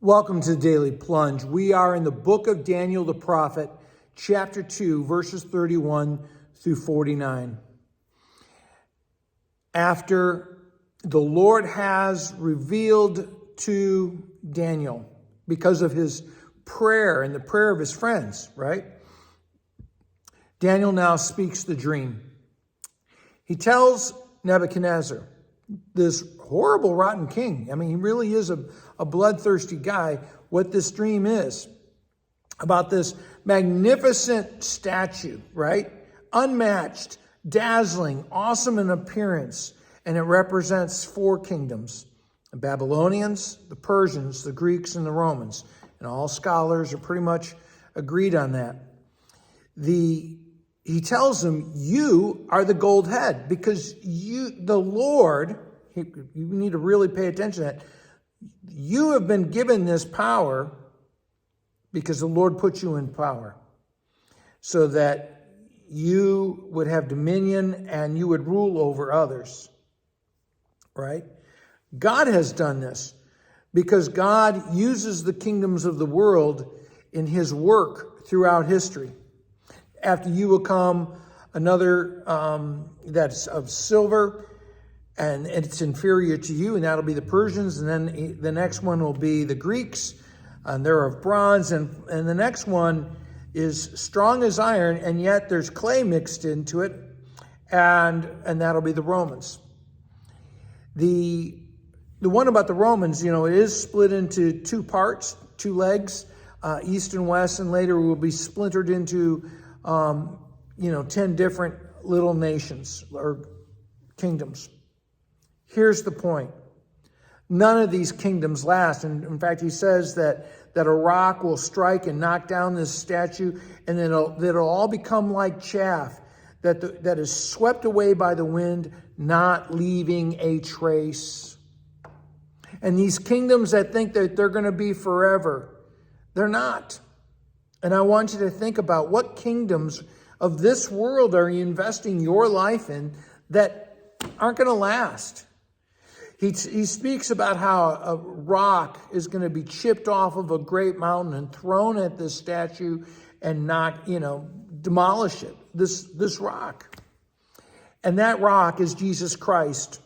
Welcome to the Daily Plunge. We are in the book of Daniel the prophet, chapter 2, verses 31 through 49. After the Lord has revealed to Daniel, because of his prayer and the prayer of his friends, right? Daniel now speaks the dream. He tells Nebuchadnezzar, this horrible, rotten king, I mean, he really is a bloodthirsty guy, what this dream is about this magnificent statue, right? Unmatched, dazzling, awesome in appearance, and it represents four kingdoms: the Babylonians, the Persians, the Greeks, and the Romans. And all scholars are pretty much agreed on that. He tells them, you are the gold head, because the Lord, you need to really pay attention to that. You have been given this power because the Lord put you in power so that you would have dominion and you would rule over others, right? God has done this because God uses the kingdoms of the world in his work throughout history. After you will come another that's of silver, and it's inferior to you, and that'll be the Persians. And then the next one will be the Greeks, and they're of bronze. And the next one is strong as iron, and yet there's clay mixed into it, and that'll be the Romans. The one about the Romans, it is split into two parts, two legs, east and west, and later will be splintered into 10 different little nations or kingdoms. Here's the point. None of these kingdoms last. And in fact, he says that a rock will strike and knock down this statue, and then it'll all become like chaff that is swept away by the wind, not leaving a trace. And these kingdoms that think that they're going to be forever, they're not. And I want you to think about what kingdoms of this world are you investing your life in that aren't going to last. He speaks about how a rock is going to be chipped off of a great mountain and thrown at this statue and demolish it, this rock. And that rock is Jesus Christ,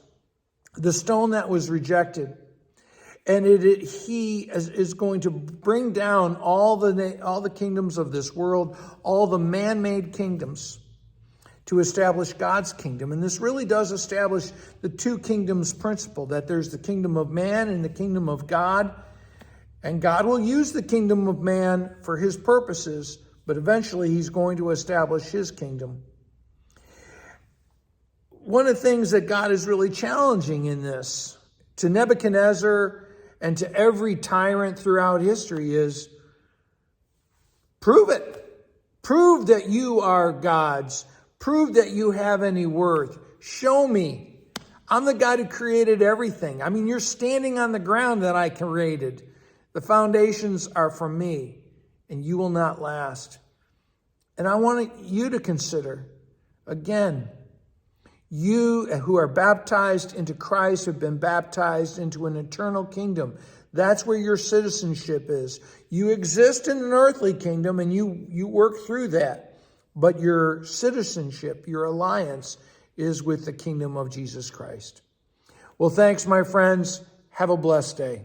the stone that was rejected. And he is going to bring down all the kingdoms of this world, all the man-made kingdoms, to establish God's kingdom. And this really does establish the two kingdoms principle, that there's the kingdom of man and the kingdom of God. And God will use the kingdom of man for his purposes, but eventually he's going to establish his kingdom. One of the things that God is really challenging in this, to Nebuchadnezzar and to every tyrant throughout history, is prove it. Prove that you are God's. Prove that you have any worth. Show me. I'm the God who created everything. I mean, you're standing on the ground that I created. The foundations are from me, and you will not last. And I want you to consider, again, you who are baptized into Christ have been baptized into an eternal kingdom. That's where your citizenship is. You exist in an earthly kingdom, and you work through that. But your citizenship, your alliance, is with the kingdom of Jesus Christ. Well, thanks, my friends. Have a blessed day.